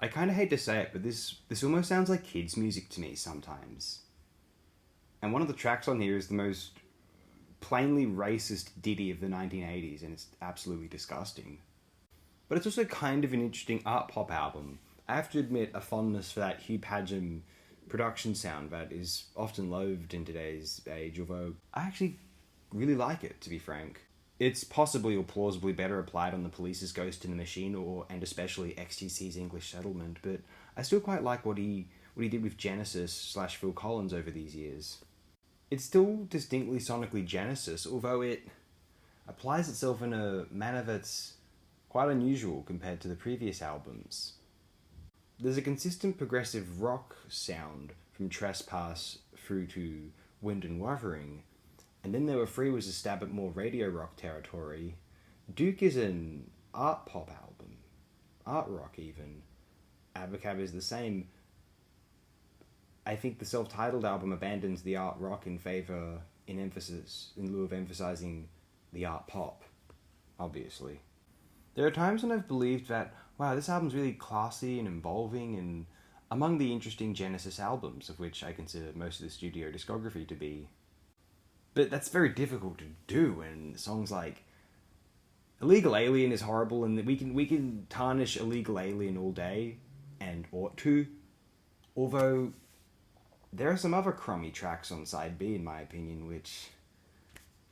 I kind of hate to say it, but this almost sounds like kids' music to me sometimes. And one of the tracks on here is the most plainly racist ditty of the 1980s, and it's absolutely disgusting. But it's also kind of an interesting art pop album. I have to admit a fondness for that Hugh Padgham production sound that is often loathed in today's age, although I actually really like it, to be frank. It's possibly or plausibly better applied on the Police's Ghost in the Machine and especially XTC's English Settlement, but I still quite like what he did with Genesis / Phil Collins over these years. It's still distinctly sonically Genesis, although it applies itself in a manner that's quite unusual compared to the previous albums. There's a consistent progressive rock sound from Trespass through to Wind and Wuthering, and then They Were Free was a stab at more radio rock territory. Duke is an art pop album, art rock even. Abacab is the same. I think the self-titled album abandons the art rock in lieu of emphasizing the art pop, obviously. There are times when I've believed that, wow, this album's really classy and involving and among the interesting Genesis albums, of which I consider most of the studio discography to be. But that's very difficult to do, and songs like Illegal Alien is horrible, and we can tarnish Illegal Alien all day, and ought to. Although there are some other crummy tracks on side B, in my opinion, which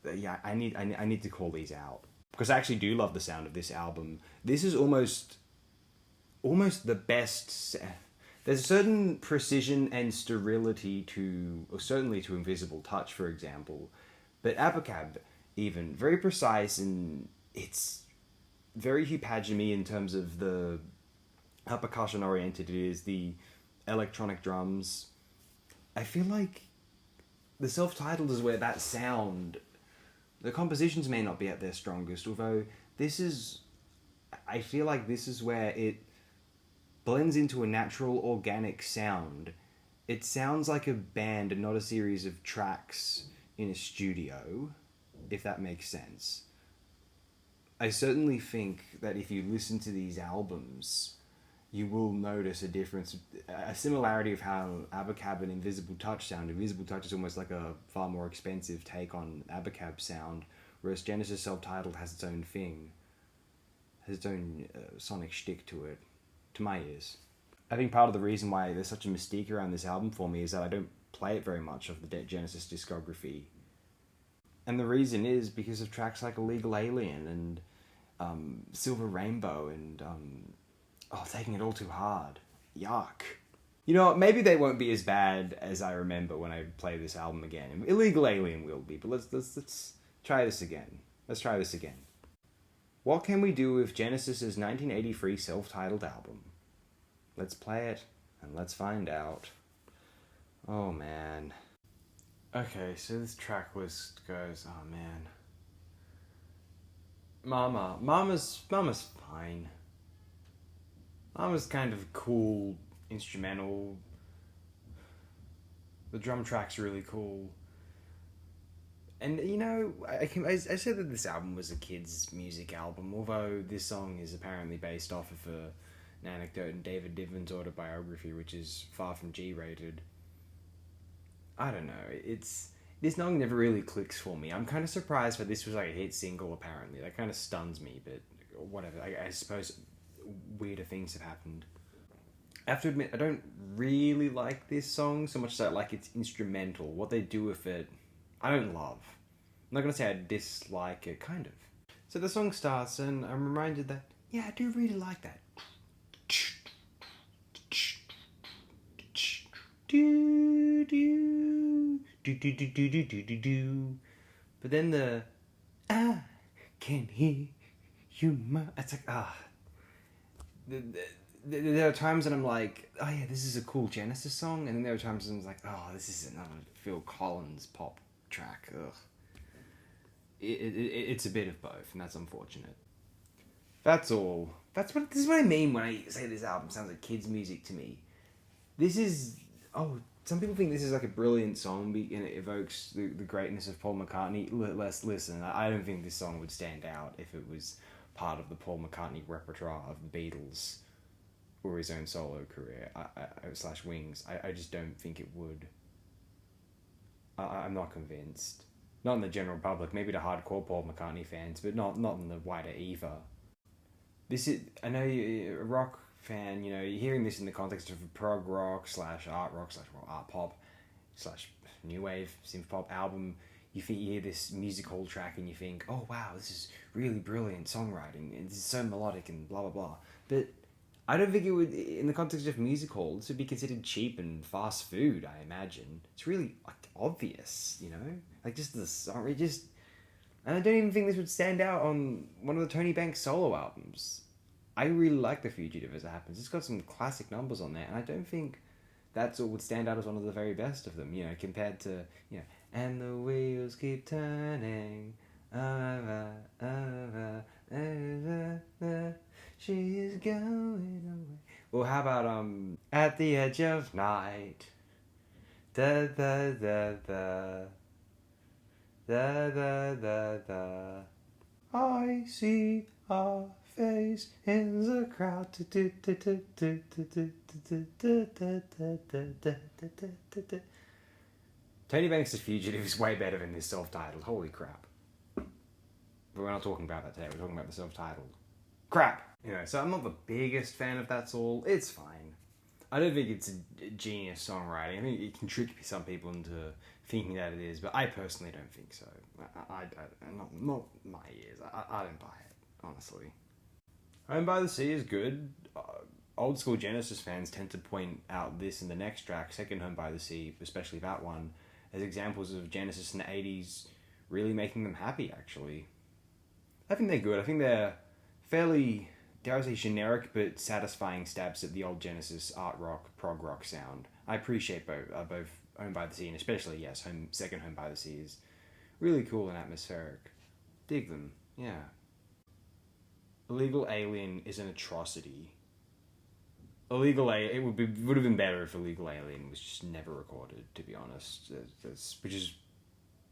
I need to call these out because I actually do love the sound of this album. This is almost the best. There's a certain precision and sterility or certainly to Invisible Touch, for example. But Abacab, even, very precise, and it's very Hugh Padgham-y in terms of how percussion-oriented it is, the electronic drums. I feel like the self-titled is where that sound... The compositions may not be at their strongest, although I feel like this is where it blends into a natural, organic sound. It sounds like a band and not a series of tracks in a studio, if that makes sense. I certainly think that if you listen to these albums, you will notice a difference, a similarity of how Abacab and Invisible Touch sound. Invisible Touch is almost like a far more expensive take on Abacab's sound, whereas Genesis self-titled has its own thing, has its own sonic shtick to it. To my ears. I think part of the reason why there's such a mystique around this album for me is that I don't play it very much of the Genesis discography. And the reason is because of tracks like Illegal Alien and Silver Rainbow and Taking It All Too Hard. Yuck. You know what, maybe they won't be as bad as I remember when I play this album again. Illegal Alien will be, but let's try this again. Let's try this again. What can we do with Genesis' 1983 self-titled album? Let's play it, and let's find out. Oh, man. Okay, so this track list goes, oh, man. Mama's fine. Mama's kind of cool, instrumental. The drum track's really cool. And, you know, I said that this album was a kid's music album, although this song is apparently based off of an anecdote in David Niven's autobiography, which is far from G-rated. I don't know, this song never really clicks for me. I'm kind of surprised that this was like a hit single, apparently. That kind of stuns me, but whatever. I suppose weirder things have happened. I have to admit, I don't really like this song so much as I like its instrumental. What they do with it, I don't love. I'm not going to say I dislike it, kind of. So the song starts and I'm reminded that, yeah, I do really like that. But then I can hear you, it's like, there are times that I'm like, oh yeah, this is a cool Genesis song, and then there are times when I'm like, oh, this is another Phil Collins pop track. Ugh. It's a bit of both, and that's unfortunate. That's all. This is what I mean when I say this album sounds like kids' music to me. Some people think this is like a brilliant song and it evokes the greatness of Paul McCartney. Let's listen. I don't think this song would stand out if it was part of the Paul McCartney repertoire of the Beatles. or his own solo career slash Wings. I just don't think it would. I'm not convinced. Not in the general public, maybe to hardcore Paul McCartney fans, but not in the wider either. This is, I know you're a rock fan, you know, you're hearing this in the context of a prog rock slash art rock slash art pop slash new wave synth pop album. You hear this music hall track and you think, oh wow, this is really brilliant songwriting, and this is so melodic and blah blah blah. But I don't think it would, in the context of music hall, this would be considered cheap and fast food, I imagine. It's really, like, obvious, you know? Like, just the song, it just... And I don't even think this would stand out on one of the Tony Banks solo albums. I really like The Fugitive as it happens. It's got some classic numbers on there, and I don't think that's what would stand out as one of the very best of them, you know, compared to, you know, and the wheels keep turning, she is going away. Well, how about, at the edge of night, da da da da, da da da da, I see our face in the crowd. Tony Banks' The Fugitive is way better than this self-titled. Holy crap. But we're not talking about that today. We're talking about the self-titled. Crap! Anyway, so I'm not the biggest fan of That's All. It's fine. I don't think it's a genius songwriting. I think it can trick some people into thinking that it is, but I personally don't think so. Not my ears. I don't buy it, honestly. Home by the Sea is good. Old school Genesis fans tend to point out this in the next track, Second Home by the Sea, especially that one, as examples of Genesis in the 80s really making them happy, actually. I think they're good. I think they're fairly, dare I say, generic but satisfying stabs at the old Genesis art rock, prog rock sound. I appreciate both Home by the Sea and especially, yes, Second Home by the Sea is really cool and atmospheric. Dig them, yeah. Illegal Alien is an atrocity. It would have been better if Illegal Alien was just never recorded, to be honest. Which is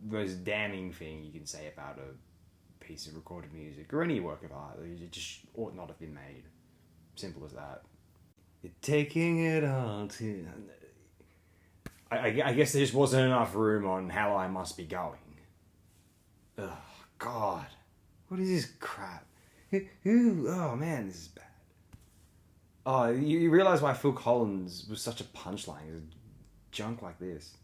the most damning thing you can say about a piece of recorded music or any work of art. It just ought not have been made. Simple as that. You're taking it all to... I guess there just wasn't enough room on How I Must Be Going. Ugh, God. What is this crap? Oh man, this is bad. Oh, you realise why Phil Collins was such a punchline, junk like this.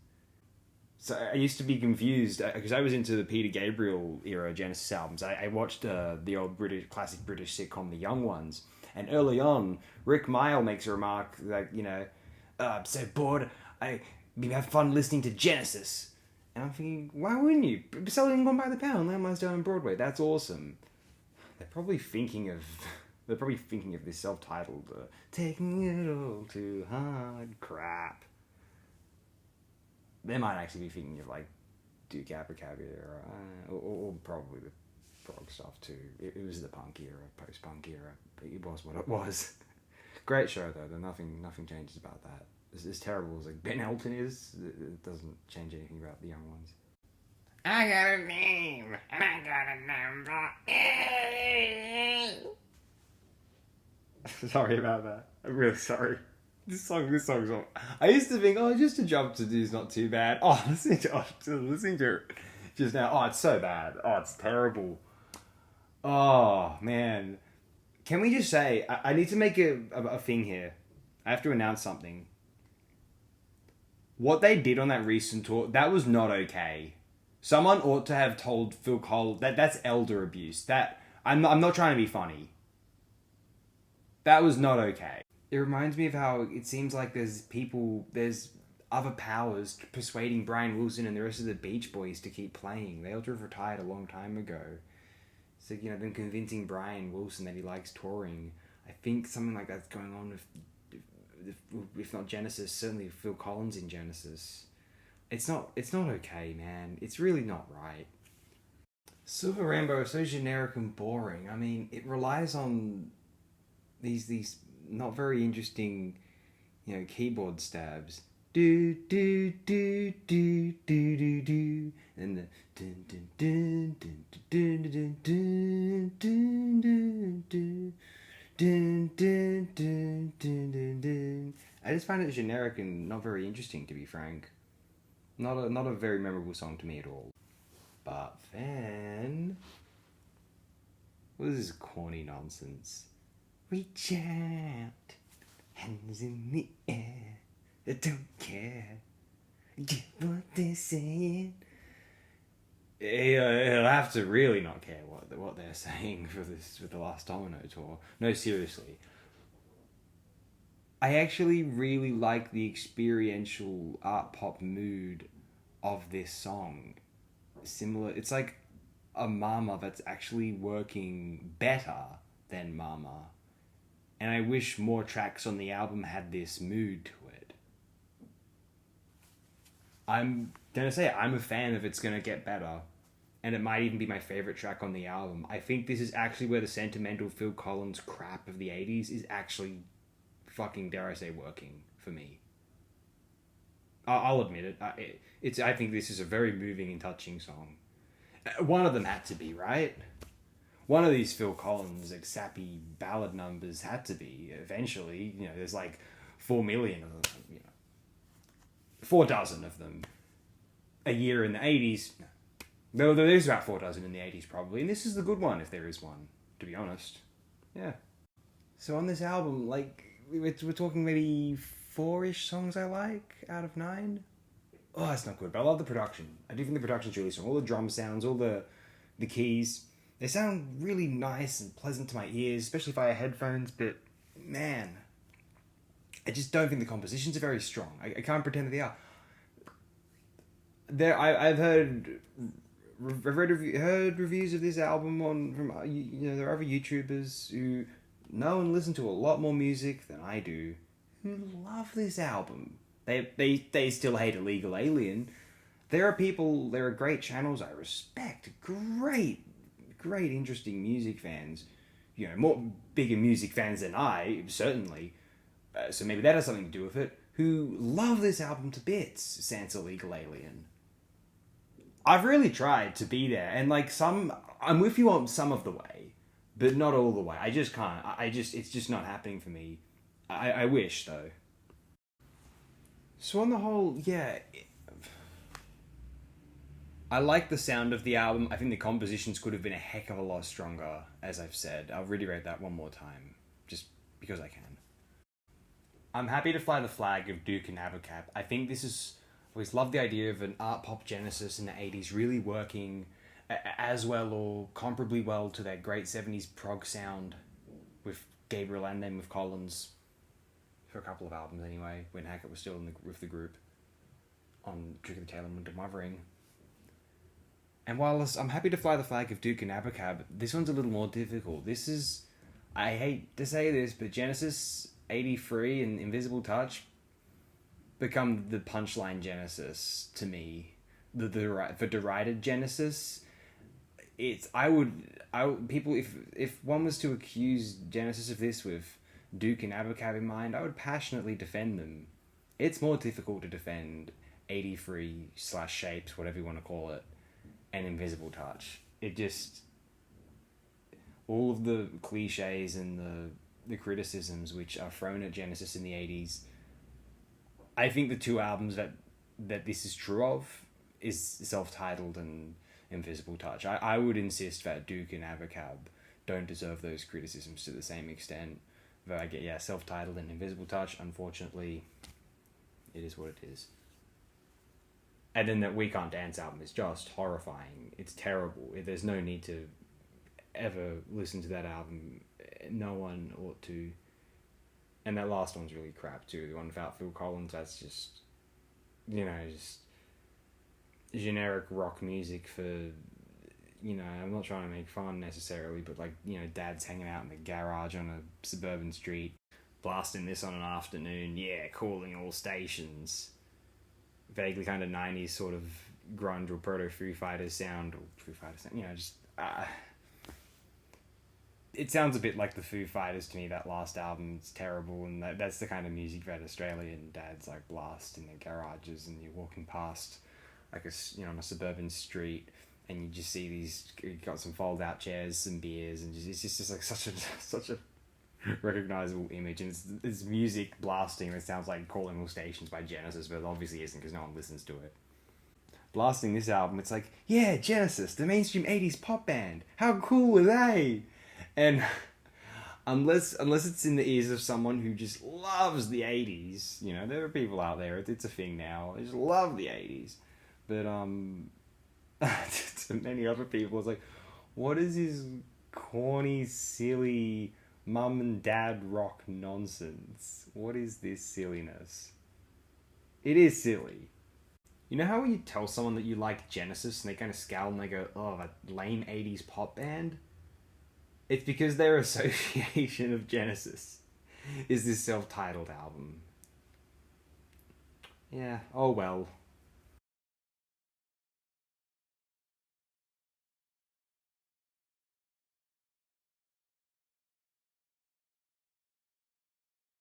So I used to be confused, because I was into the Peter Gabriel era Genesis albums. I watched the old classic British sitcom The Young Ones, and early on, Rick Mayall makes a remark like, you know, I'm so bored, I have fun listening to Genesis. And I'm thinking, why wouldn't you? Selling Gone by the Pound, Landmines Down on Broadway, that's awesome. They're probably thinking of this self-titled Taking It All Too Hard crap. They might actually be thinking of like Duke Abracadabra or probably the prog stuff too. It was the punk era, post-punk era. But it was what it was. Great show though. Nothing changes about that. As terrible as like Ben Elton is, it doesn't change anything about the Young Ones. I got a name and I got a number. Sorry about that. I'm really sorry. This song's on. I used to think, just a jump to do is not too bad. Listening to it just now. It's so bad. It's terrible. Oh, man. Can we just say, I need to make a thing here. I have to announce something. What they did on that recent tour, that was not okay. Someone ought to have told Phil Collins that's elder abuse. That I'm not trying to be funny. That was not okay. It reminds me of how it seems like there's other powers persuading Brian Wilson and the rest of the Beach Boys to keep playing. They ought to have retired a long time ago. So, you know, them convincing Brian Wilson that he likes touring. I think something like that's going on with, if not Genesis, certainly Phil Collins in Genesis. It's not okay, man. It's really not right. Silver Rainbow is so generic and boring. I mean, it relies on these not very interesting, you know, keyboard stabs. Do do do do do do do, and the dun dun dun dun dun dun dun dun dun dun Dun, dun, dun, dun, dun, dun. I just find it generic and not very interesting, to be frank. Not a very memorable song to me at all. But then, what is this corny nonsense? Reach out, hands in the air. I don't care. Get what they're saying. He'll have to really not care what they're saying for the last Domino tour. No, seriously. I actually really like the experiential art pop mood of this song. Similar, it's like a Mama that's actually working better than Mama. And I wish more tracks on the album had this mood to it. I'm gonna say I'm a fan of It's Gonna Get Better. And it might even be my favorite track on the album. I think this is actually where the sentimental Phil Collins crap of the 80s is actually fucking, dare I say, working for me. I'll admit it. I think this is a very moving and touching song. One of them had to be, right? One of these Phil Collins, like, sappy ballad numbers had to be. Eventually, there's like 4 million of them, 4 dozen of them a year in the 80s. No, there's about 4 dozen in the 80s probably, and this is the good one if there is one, to be honest. Yeah. So on this album, like, we're talking maybe 4-ish songs I like out of 9. Oh, that's not good, but I love the production. I do think the production's really strong. All the drum sounds, all the keys, they sound really nice and pleasant to my ears, especially if I have headphones, but man, I just don't think the compositions are very strong. I can't pretend that they are. I've heard reviews of this album from there are other YouTubers who know and listen to a lot more music than I do, who love this album. They still hate Illegal Alien. There are great channels I respect, great interesting music fans, more bigger music fans than I, certainly. So maybe that has something to do with it. Who love this album to bits, sans Illegal Alien. I've really tried to be there, and I'm with you on some of the way, but not all the way. I just can't. It's just not happening for me. I wish, though. So on the whole, yeah, I like the sound of the album. I think the compositions could have been a heck of a lot stronger, as I've said. I'll reiterate that one more time, just because I can. I'm happy to fly the flag of Duke and Abacab. I think this is... I always loved the idea of an art pop genesis in the 80s really working as well or comparably well to that great 70s prog sound with Gabriel and then with Collins for a couple of albums anyway, when Hackett was still with the group on Trick of the Tail and Winter Mothering. And while I'm happy to fly the flag of Duke and Abacab, this one's a little more difficult. This is, I hate to say this, but Genesis 83 and Invisible Touch become the punchline Genesis to me. The derided Genesis. People, if one was to accuse Genesis of this with Duke and Abacab in mind, I would passionately defend them. It's more difficult to defend 83/Shapes, whatever you want to call it, and Invisible Touch. It just... all of the cliches and the criticisms which are thrown at Genesis in the 80s, I think the two albums that this is true of is Self-Titled and Invisible Touch. I would insist that Duke and Abacab don't deserve those criticisms to the same extent. Though I get, Self-Titled and Invisible Touch, unfortunately, it is what it is. And then that We Can't Dance album is just horrifying. It's terrible. There's no need to ever listen to that album. No one ought to. And that last one's really crap too. The one without Phil Collins, that's just, just generic rock music for, I'm not trying to make fun necessarily, but dad's hanging out in the garage on a suburban street, blasting this on an afternoon, calling all stations. Vaguely kind of 90s sort of grunge or proto Foo Fighters sound, it sounds a bit like the Foo Fighters to me. That last album, it's terrible, and that's the kind of music that Australian dads blast in their garages, and you're walking past on a suburban street, and you just see these, you got some fold out chairs, some beers, and it's just like such a recognizable image, and it's music blasting that sounds like Calling All Stations by Genesis, but it obviously isn't because no one listens to it. Blasting this album, it's like, yeah, Genesis, the mainstream 80s pop band. How cool were they? And unless it's in the ears of someone who just loves the 80s, you know, there are people out there, it's a thing now, they just love the 80s. But, to many other people, it's like, what is this corny, silly, mum and dad rock nonsense? What is this silliness? It is silly. You know how when you tell someone that you like Genesis and they kind of scowl and they go, oh, that lame 80s pop band? It's because their association of Genesis is this self-titled album. Yeah, oh well.